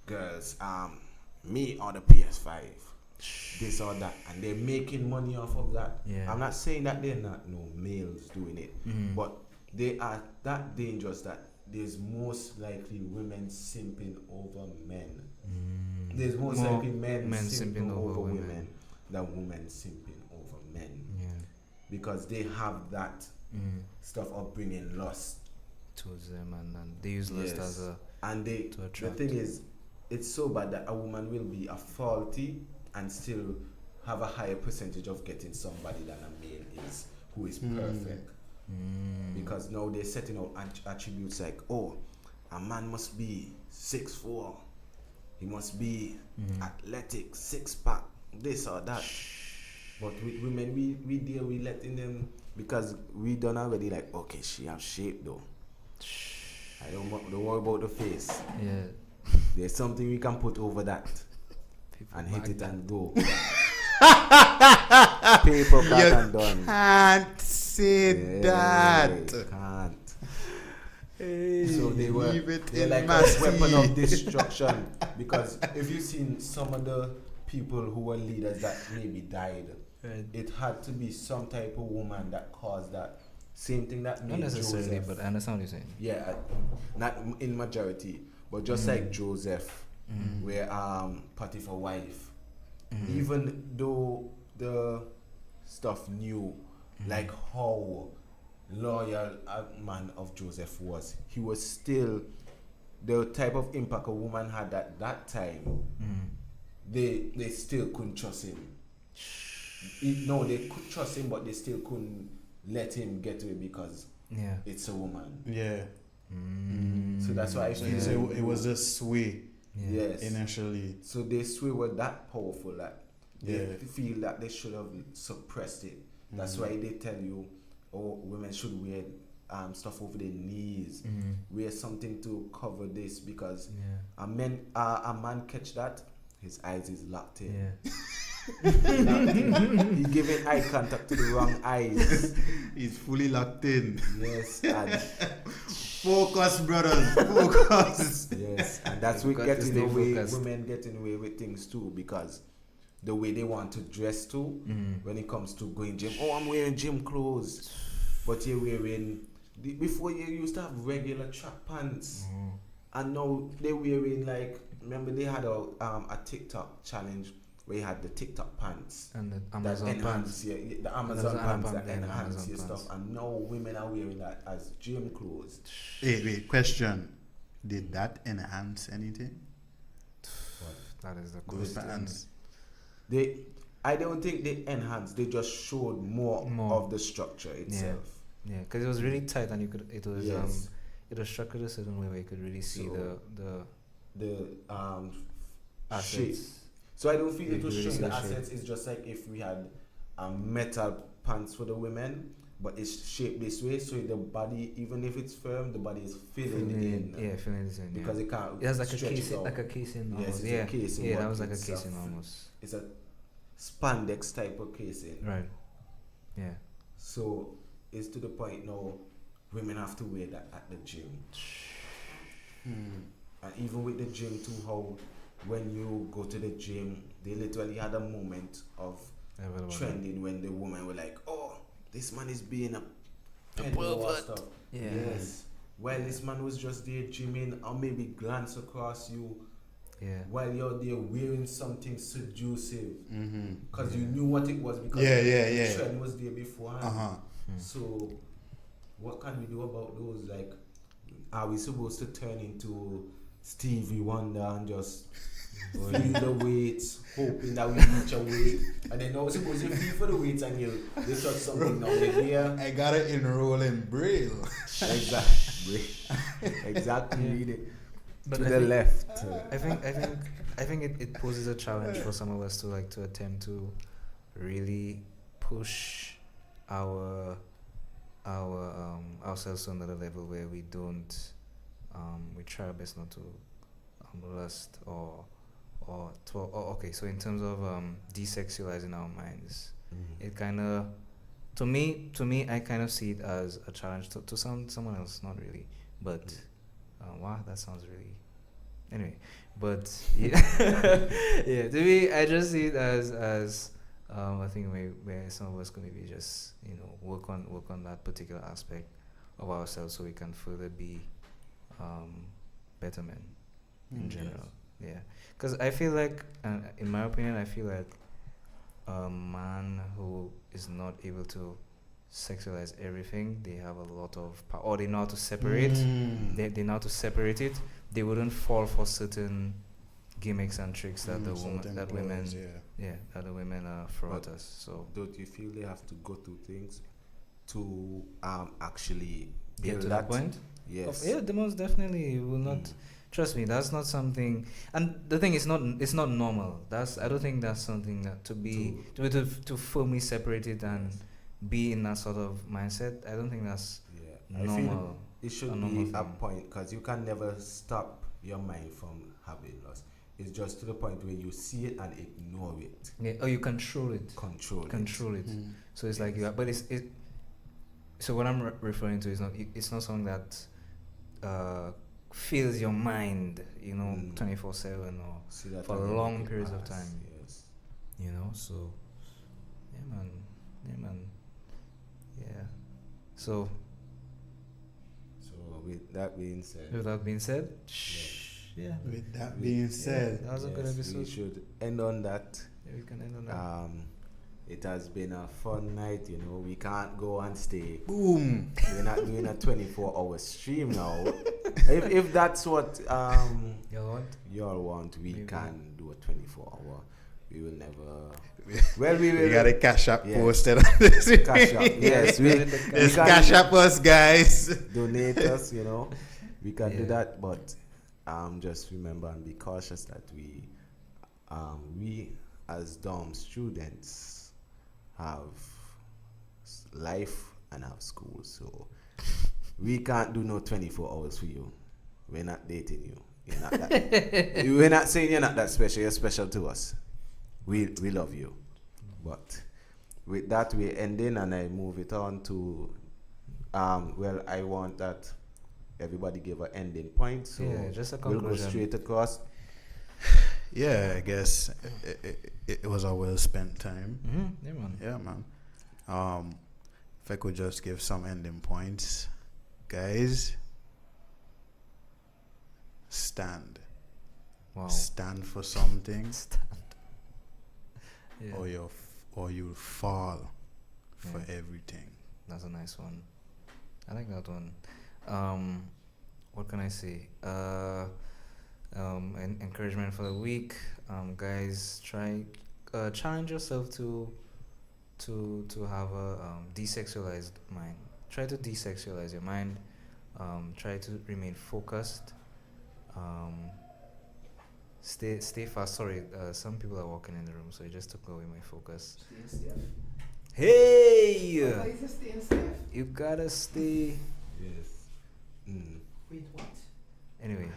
girls, me on the PS5, this or that, and they're making money off of that. Yeah. I'm not saying that they're not no males doing it, but they are that dangerous that there's most likely women simping over men. There's most likely men simping over women than women simping over men, Yeah. because they have that stuff of bringing lust. Towards them, and they use lust Yes. as a And they, to the attract. thing is, it's so bad that a woman will be a faulty and still have a higher percentage of getting somebody than a male is, who is perfect. Because now they're setting out attributes like, oh, a man must be 6'4", he must be athletic, 6-pack, this or that. But with women, we deal with letting them, because we done already like, okay, she have shape though. I don't worry about the face. Yeah. There's something we can put over that People and hit back it that. and go. Paper cut and done. Can't say that. Can't. Hey, So they were leave it they're in like my a weapon of seat. destruction. Because if you've seen some of the people who were leaders that maybe died, Right. it had to be some type of woman that caused that. Same thing that Not made necessarily, Joseph. but I understand what you're saying. Yeah, not in majority, but just like Joseph, where Potiphar's wife, even though the stuff knew, like how loyal a man of Joseph was, he was still the type of impact a woman had at that time. They still couldn't trust him. No, they could trust him, but they still couldn't let him get away because Yeah. it's a woman. Yeah. So that's why I So feel you say it was a sway Yeah. yes. initially. So they sway were that powerful that they Yeah. feel that they should have suppressed it. That's why they tell you, oh, women should wear stuff over their knees, wear something to cover this, because Yeah. a man catch that, his eyes is locked in. Yeah. He giving eye contact to the wrong eyes. He's fully locked in. Yes, and Focus, brothers. Focus. yes, and that's what Got to getting stay away. focused. Women getting away with things too, because the way they want to dress too, when it comes to going gym. Oh, I'm wearing gym clothes, but you're wearing. Before you used to have regular track pants, and now they're wearing like. Remember they had a TikTok challenge where you had the TikTok pants. And the That Amazon enhance, pants. yeah, the Amazon Amazon pants pants that and enhance Amazon your pants. stuff, and now women are wearing that as gym clothes. Wait. Question. Did that enhance anything? That is the Those question. pants. I don't think they enhanced. They just showed more. Of the structure itself. Yeah, because it was really tight, and it was Yes. it was structured a certain way where you could really see So, the The shape. assets. So I don't feel You it was could really showing see the the shape. assets. It's just like if we had metal pants for the women, but it's shaped this way, so the body, even if it's firm, the body is filling in. Yeah, filling it in. Because Yeah. it can't. It has like a stretch it casing, out. like a casing. Yes, Almost. it's Yeah, a casing. yeah, but that was like a it's casing almost. It's a spandex type of casing. Right. Yeah. So it's to the point now women have to wear that at the gym. And even with the gym too, how when you go to the gym, they literally had a moment of trending when the women were like, oh, this man is being a pedo or pervert. stuff. Yeah. Yes. While this man was just there gymming or maybe glance across you Yeah. while you're there wearing something seductive. Mm-hmm. Because you knew what it was, because Yeah, the yeah. trend was there beforehand. Uh-huh. So what can we do about those? Like, are we supposed to turn into Stevie Wonder and just feel the weights, hoping that we reach a weight, and then now suppose you feel for the weights and you touch something now you're there. I gotta enroll in Braille. Exactly. Exactly. Yeah. Read it But to I the think- left. I think it poses a challenge for some of us to attempt to really push ourselves to another level where we don't we try our best not to lust okay, so in terms of desexualizing our minds, it kind of to me I kind of see it as a challenge to someone else, not really, but wow, that sounds really Anyway, but yeah, yeah. To me, I just see it as I think where some of us could maybe just work on that particular aspect of ourselves so we can further be um, better men in general. Yeah, because I feel like, in my opinion, I feel like a man who is not able to sexualize everything, they have a lot of power, or they know how to separate. They know how to separate it. They wouldn't fall for certain gimmicks and tricks that the woman, Certain that ploys, women, yeah. that the women throw at But us. So don't you feel they have to go through things to actually get build to that? that point. Yes. Yeah, the most definitely will not. Mm. Trust me, that's not something. And the thing is, it's not normal. I don't think that's something that to firmly separate it and be in that sort of mindset. I don't think that's Yeah. I normal. feel it a should normal be a thing. point because you can never stop your mind from having lust. It's just to the point where you see it and ignore it, Yeah, or you control it. control it. So it's like you are, but so what I'm referring to is it's not something that fills your mind, 24/7 or See that for and then long make it periods of pass. time. Yes. So yeah, man, yeah. So So with that being said, with that being said, yeah, With that being said, that was a good yes, episode. we should end on that. Yeah, we can end on that. It has been a fun night, we can't go and stay. boom. We're not doing a 24-hour stream now. if that's what You know what? y'all want, we Maybe. can do a 24-hour. We will never. Well, we will. We got a cash app Yes. posted on this. Cash up. Yes, we There's can cash app us, guys. donate us. We can do Yeah. that, but just remember and be cautious that we as dorm students have life and have school, so we can't do no 24 hours for you. We're not dating you. You're not that. We're not saying you're not that special. You're special to us. We love you. But with that, we're ending, and I move it on to I want that everybody give an ending point. So Yeah, just a we'll go conclusion. straight across. Yeah, I guess it was a well spent time. Yeah, man. Yeah, man. If I could just give some ending points, guys, stand. Wow. Stand for something, Yeah. or you'll fall for Yeah. everything. That's a nice one. I like that one. What can I say? Encouragement for the week. Guys, try challenge yourself to have a desexualized mind. Try to desexualize your mind. Try to remain focused. Stay fast. Sorry, some people are walking in the room, so it just took away my focus. Staying stiff. Hey, Why is it staying stiff? you gotta stay. Yes. Mm. Wait, what? Anyway,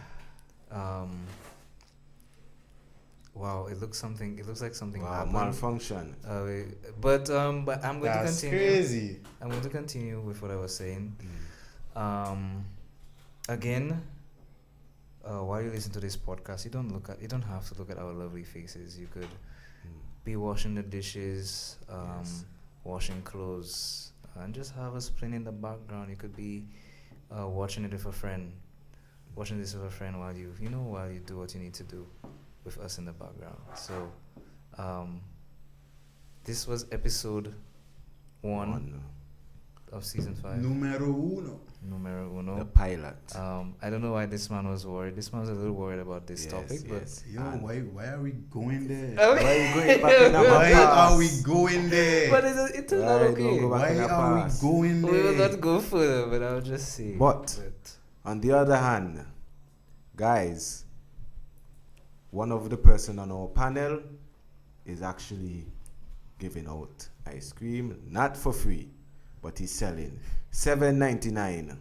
wow, it looks like something Wow, happened. malfunction. But I'm going That's to continue. crazy. I'm going to continue with what I was saying. Mm. Again, while you listen to this podcast, you don't have to look at our lovely faces. You could be washing the dishes, Yes. washing clothes, and just have us playing in the background. You could be watching this with a friend while you do what you need to do with us in the background. So, this was episode 1 of season 5. Numero uno. Numero The uno. pilot. I don't know why this man was worried. This man was a little worried about this Yes, topic, yes. Yo, And why are we going there? Oh. why are you going back in our Why past? are we going there? but it turned out Why okay. don't go back Why in the are we past? going We will there? not go further, but I'll just say. But on the other hand, guys, one of the person on our panel is actually giving out ice cream, not for free, but he's selling $7.99.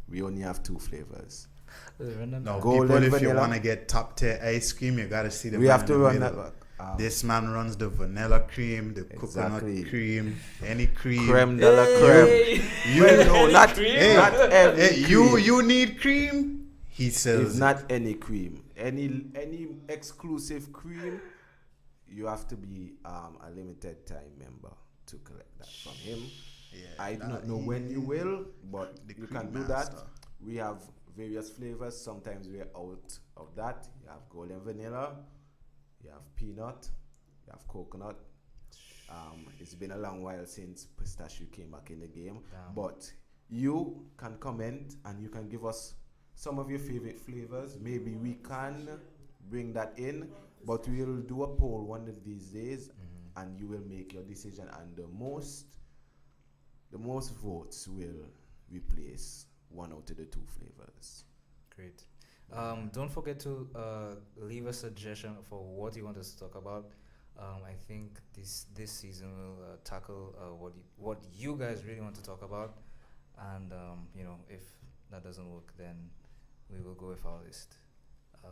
We only have 2 flavors. No, Golden people, if you vanilla. want to get top tier ice cream, you gotta see the We man have in to the run middle. that. This man runs the vanilla cream, the Exactly. coconut cream, any cream. Creme de la creme. You No, not Hey, not every hey, cream. you need cream. He sells It's it. not any cream. any exclusive cream, you have to be a limited time member to collect that from him. Yeah, I do that- not know when you will, but the you cream can do master. that. We have various flavors. Sometimes we're out of that. You have golden vanilla, you have peanut, you have coconut. It's been a long while since pistachio came back in the game, Damn. but you can comment and you can give us some of your favorite flavors. Maybe we can bring that in, but we'll do a poll one of these days, and you will make your decision. And the most votes will replace one out of the two flavors. Great. Don't forget to leave a suggestion for what you want us to talk about. I think this season will tackle what you guys really want to talk about, and if that doesn't work, then we will go with our list.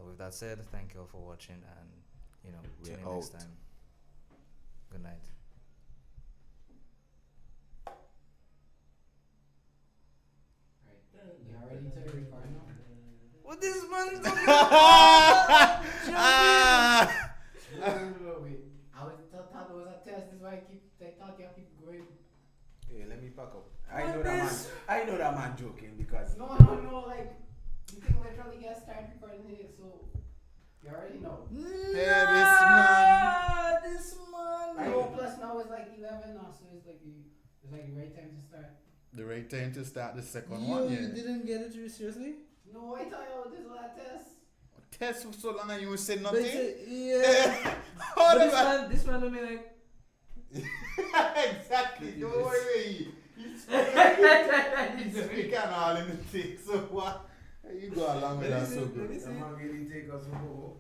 With that said, thank you all for watching, and We're tune in next out. time. Good night. Right. You all ready to record now? What this man No, wait. I was thought it was a test. This is why I thought you keep going. Hey, let me pack up. I know that man joking because No, like you can literally get started recording it, so you already know. Yeah, this man. This man. I know. Plus now it's like 11 now, so it's like the right time to start. The right time to start the second one, yeah. didn't get it seriously? No, I thought I was just a test. Test for so long and you said nothing. Yeah. Hold But on. this man don't be like. Exactly. Don't worry. He's speaking all in the thing. So what? You go along with that so good. Someone really take us home.